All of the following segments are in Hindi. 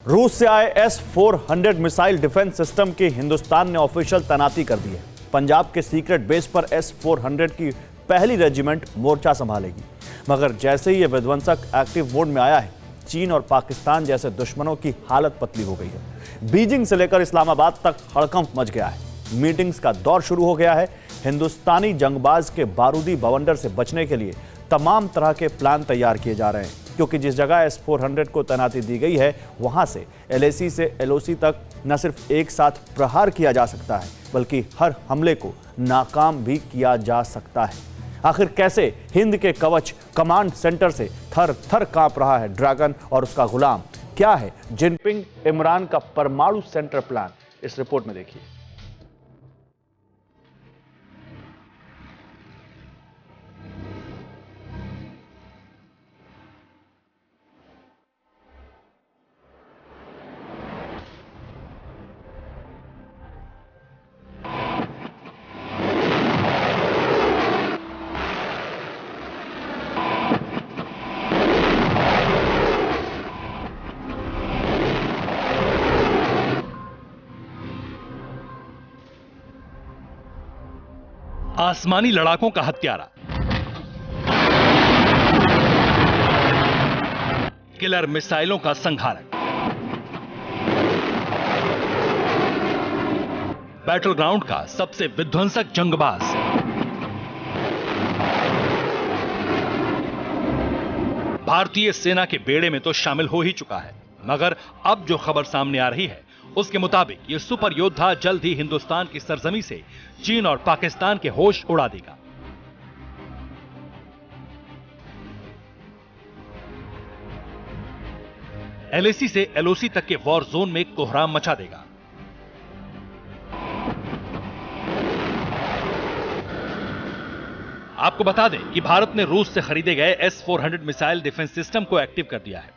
रूस से आए S-400 मिसाइल डिफेंस सिस्टम की हिंदुस्तान ने ऑफिशियल तैनाती कर दी है। पंजाब के सीक्रेट बेस पर S-400 की पहली रेजिमेंट मोर्चा संभालेगी। मगर जैसे ही यह विध्वंसक एक्टिव मोड में आया है, चीन और पाकिस्तान जैसे दुश्मनों की हालत पतली हो गई है। बीजिंग से लेकर इस्लामाबाद तक हड़कंप मच गया है। मीटिंग्स का दौर शुरू हो गया है। हिंदुस्तानी जंगबाज के बारूदी बवंडर से बचने के लिए तमाम तरह के प्लान तैयार किए जा रहे हैं, क्योंकि जिस जगह S-400 को तैनाती दी गई है, वहां से LAC से LOC तक न सिर्फ एक साथ प्रहार किया जा सकता है, बल्कि हर हमले को नाकाम भी किया जा सकता है। आखिर कैसे हिंद के कवच कमांड सेंटर से थर थर कांप रहा है ड्रैगन और उसका गुलाम? क्या है जिनपिंग इमरान का परमाणु सेंटर प्लान? इस रिपोर्ट में देखिए। आसमानी लड़ाकों का हत्यारा, किलर मिसाइलों का संहारक, बैटल ग्राउंड का सबसे विध्वंसक जंगबाज, भारतीय सेना के बेड़े में तो शामिल हो ही चुका है। मगर अब जो खबर सामने आ रही है, उसके मुताबिक यह सुपर योद्धा जल्द ही हिंदुस्तान की सरजमी से चीन और पाकिस्तान के होश उड़ा देगा। LAC से LOC तक के वॉर जोन में कोहराम मचा देगा। आपको बता दें कि भारत ने रूस से खरीदे गए S-400 मिसाइल डिफेंस सिस्टम को एक्टिव कर दिया है।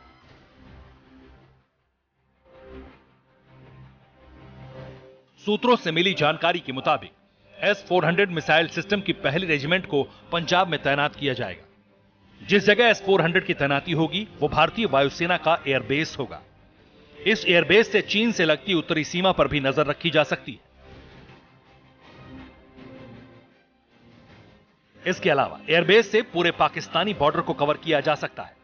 सूत्रों से मिली जानकारी के मुताबिक S-400 मिसाइल सिस्टम की पहली रेजिमेंट को पंजाब में तैनात किया जाएगा। जिस जगह S-400 की तैनाती होगी, वो भारतीय वायुसेना का एयरबेस होगा। इस एयरबेस से चीन से लगती उत्तरी सीमा पर भी नजर रखी जा सकती है। इसके अलावा एयरबेस से पूरे पाकिस्तानी बॉर्डर को कवर किया जा सकता है।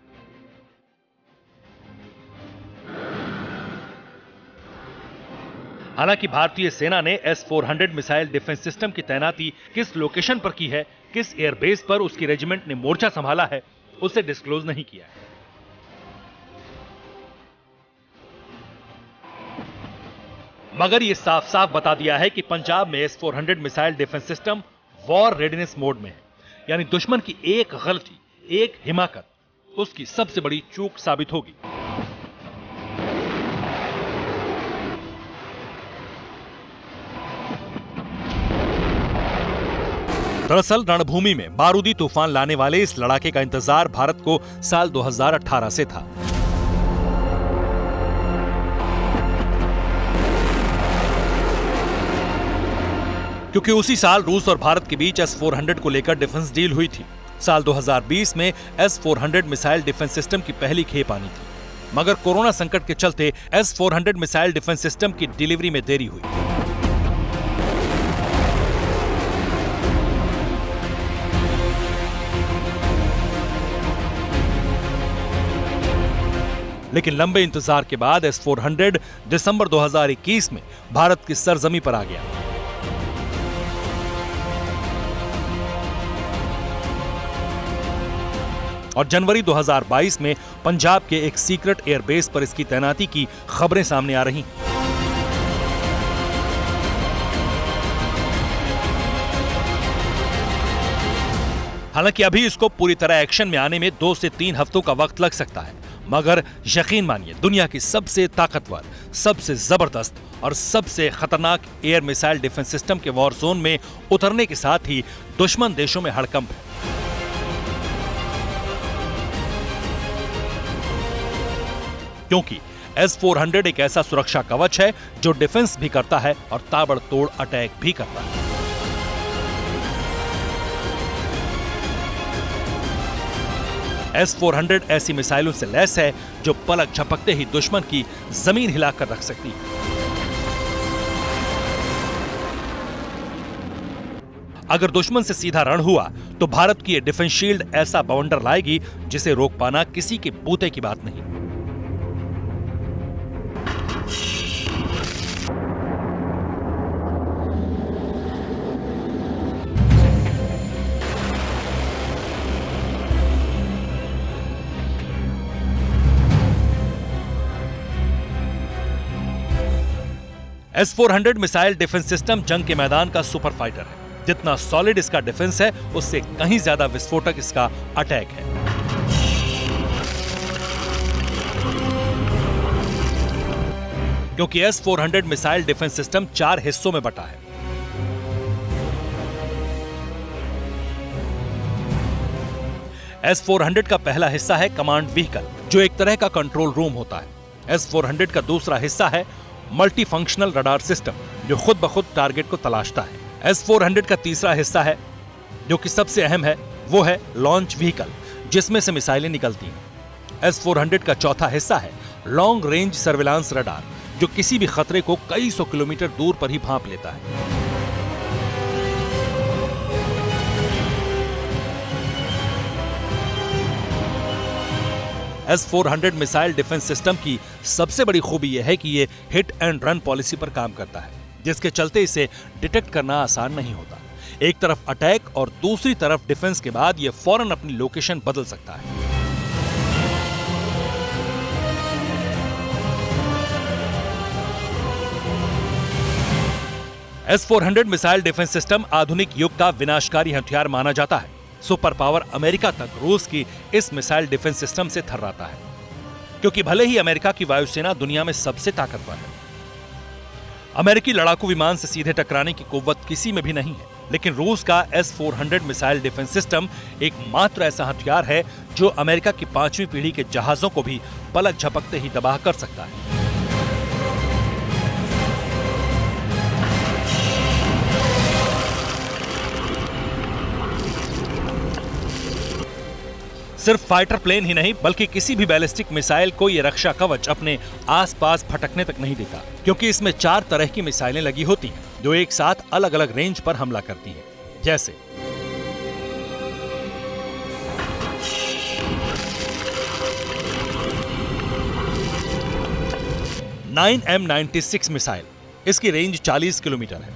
हालांकि भारतीय सेना ने S-400 मिसाइल डिफेंस सिस्टम की तैनाती किस लोकेशन पर की है, किस एयरबेस पर उसकी रेजिमेंट ने मोर्चा संभाला है, उसे डिस्क्लोज नहीं किया है। मगर यह साफ साफ बता दिया है कि पंजाब में S-400 missile defence system war readiness mode में है। यानी दुश्मन की एक गलती, एक हिमाकत उसकी सबसे बड़ी चूक साबित होगी। दरअसल रणभूमि में बारूदी तूफान लाने वाले इस लड़ाके का इंतजार भारत को साल 2018 से था। क्योंकि उसी साल रूस और भारत के बीच S-400 को लेकर डिफेंस डील हुई थी। साल 2020 में S-400 मिसाइल डिफेंस सिस्टम की पहली खेप आनी थी। मगर कोरोना संकट के चलते S-400 मिसाइल डिफेंस सिस्टम की डिलीवरी में देरी हुई। लेकिन लंबे इंतजार के बाद S-400 दिसंबर 2021 में भारत की सरजमी पर आ गया। और जनवरी 2022 में पंजाब के एक सीक्रेट एयरबेस पर इसकी तैनाती की खबरें सामने आ रही हैं। हालांकि अभी इसको पूरी तरह एक्शन में आने में 2 से 3 हफ्तों का वक्त लग सकता है। मगर यकीन मानिए, दुनिया की सबसे ताकतवर, सबसे जबरदस्त और सबसे खतरनाक एयर मिसाइल डिफेंस सिस्टम के वॉर जोन में उतरने के साथ ही दुश्मन देशों में हड़कंप है। क्योंकि S-400 एक ऐसा सुरक्षा कवच है जो डिफेंस भी करता है और ताबड़तोड़ अटैक भी करता है। S-400 ऐसी मिसाइलों से लैस है जो पलक झपकते ही दुश्मन की जमीन हिलाकर रख सकती है। अगर दुश्मन से सीधा रण हुआ तो भारत की ये डिफेंस शील्ड ऐसा बवंडर लाएगी जिसे रोक पाना किसी के बूते की बात नहीं। S-400 मिसाइल डिफेंस सिस्टम जंग के मैदान का सुपर फाइटर है। जितना सॉलिड इसका डिफेंस है, उससे कहीं ज्यादा विस्फोटक इसका अटैक है। क्योंकि S-400 मिसाइल डिफेंस सिस्टम 4 हिस्सों में बटा है। S-400 का पहला हिस्सा है कमांड व्हीकल, जो एक तरह का कंट्रोल रूम होता है। S-400 का दूसरा हिस्सा है मल्टी फंक्शनल रडार सिस्टम, जो खुद ब खुद टारगेट को तलाशता है। S-400 का तीसरा हिस्सा है, जो कि सबसे अहम है, वो है लॉन्च व्हीकल, जिसमें से मिसाइलें निकलती हैं। S-400 का चौथा हिस्सा है लॉन्ग रेंज सर्विलांस रडार, जो किसी भी खतरे को कई सौ किलोमीटर दूर पर ही भांप लेता है। S-400 मिसाइल डिफेंस सिस्टम की सबसे बड़ी खूबी यह है कि ये हिट एंड रन पॉलिसी पर काम करता है, जिसके चलते इसे डिटेक्ट करना आसान नहीं होता। एक तरफ अटैक और दूसरी तरफ डिफेंस के बाद ये फौरन अपनी लोकेशन बदल सकता है। S-400 मिसाइल डिफेंस सिस्टम आधुनिक युग का विनाशकारी हथियार माना जाता है। सुपर पावर अमेरिका तक रूस की इस मिसाइल डिफेंस सिस्टम से थर्राता है, क्योंकि भले ही अमेरिका की वायुसेना दुनिया में सबसे ताकतवर है, अमेरिकी लड़ाकू विमान से सीधे टकराने की कुव्वत किसी में भी नहीं है, लेकिन रूस का S-400 मिसाइल डिफेंस सिस्टम एकमात्र ऐसा हथियार है जो अमेरिका की 5वीं पीढ़ी के जहाजों को भी पलक झपकते ही तबाह कर सकता है। सिर्फ फाइटर प्लेन ही नहीं, बल्कि किसी भी बैलिस्टिक मिसाइल को यह रक्षा कवच अपने आसपास फटकने तक नहीं देता, क्योंकि इसमें 4 तरह की मिसाइलें लगी होती हैं, जो एक साथ अलग अलग रेंज पर हमला करती हैं। जैसे M96 मिसाइल, इसकी रेंज 40 किलोमीटर है।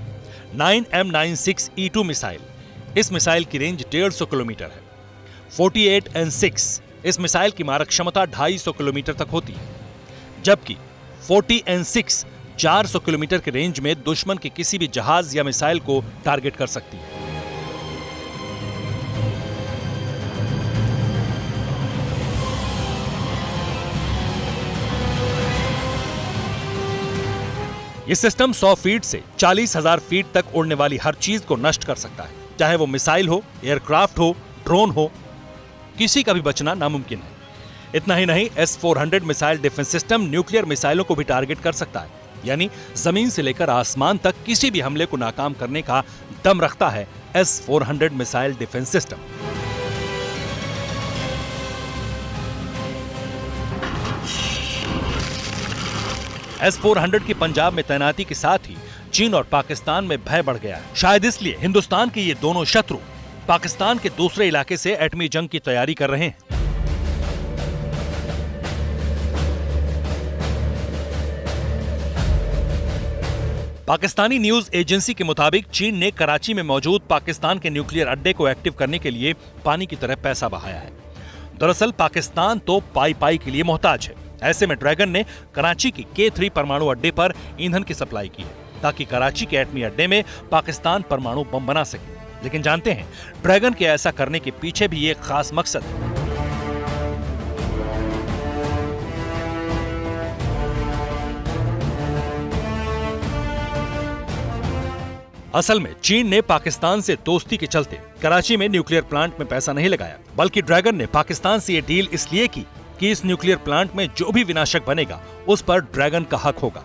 M96E2 मिसाइल, इस मिसाइल की रेंज 150 किलोमीटर है। 48N6, इस मिसाइल की मारक क्षमता 250 किलोमीटर तक होती है, जबकि 40N6 400 किलोमीटर के रेंज में दुश्मन के किसी भी जहाज या मिसाइल को टारगेट कर सकती है। यह सिस्टम 100 फीट से 40,000 फीट तक उड़ने वाली हर चीज को नष्ट कर सकता है, चाहे वो मिसाइल हो, एयरक्राफ्ट हो, ड्रोन हो, किसी का भी बचना नामुमकिन है। इतना ही नहीं, S-400 missile defence system nuclear मिसाइलों को भी टारगेट कर सकता है, यानी जमीन से लेकर आसमान तक किसी भी हमले को नाकाम करने का दम रखता है S-400 missile defence system. S-400 की पंजाब में तैनाती के साथ ही चीन और पाकिस्तान में भय बढ़ गया है। शायद इसलिए हिंदुस्तान के ये दोनों शत्रु पाकिस्तान के दूसरे इलाके से एटमी जंग की तैयारी कर रहे हैं। पाकिस्तानी न्यूज एजेंसी के मुताबिक चीन ने कराची में मौजूद पाकिस्तान के न्यूक्लियर अड्डे को एक्टिव करने के लिए पानी की तरह पैसा बहाया है। दरअसल पाकिस्तान तो पाई के लिए मोहताज है। ऐसे में ड्रैगन ने कराची की K3 परमाणु अड्डे पर ईंधन की सप्लाई की है, ताकि कराची के एटमी अड्डे में पाकिस्तान परमाणु बम बना सके। लेकिन जानते हैं, ड्रैगन के ऐसा करने के पीछे भी एक खास मकसद है। असल में चीन ने पाकिस्तान से दोस्ती के चलते कराची में न्यूक्लियर प्लांट में पैसा नहीं लगाया, बल्कि ड्रैगन ने पाकिस्तान से ये डील इसलिए की कि इस न्यूक्लियर प्लांट में जो भी विनाशक बनेगा उस पर ड्रैगन का हक होगा।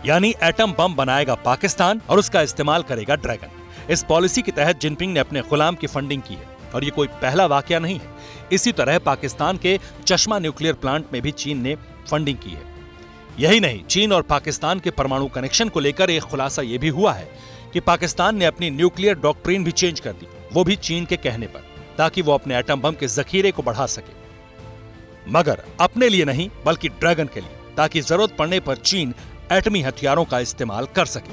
यानी एटम बम बनाएगा पाकिस्तान और उसका इस्तेमाल करेगा ड्रैगन। इस पॉलिसी के तहत जिनपिंग ने अपने गुलाम की फंडिंग की है और ये कोई पहला वाकया नहीं है। इसी तरह पाकिस्तान के चश्मा न्यूक्लियर प्लांट में भी चीन ने फंडिंग की है। यही नहीं, चीन और पाकिस्तान के परमाणु कनेक्शन को लेकर एक खुलासा यह भी हुआ है कि पाकिस्तान ने अपनी न्यूक्लियर डॉक्ट्रिन भी चेंज कर दी, वो भी चीन के कहने पर, ताकि वो अपने एटम बम के जखीरे को बढ़ा सके, मगर अपने लिए नहीं बल्कि ड्रैगन के लिए, ताकि जरूरत पड़ने पर चीन एटमी हथियारों का इस्तेमाल कर सके।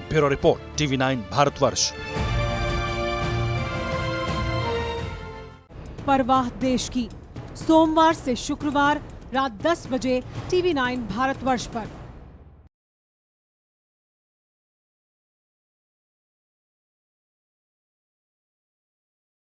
Bureau report, TV9 Bharatvarsh. परवाह देश की, सोमवार से शुक्रवार रात 10 बजे TV9 भारतवर्ष पर।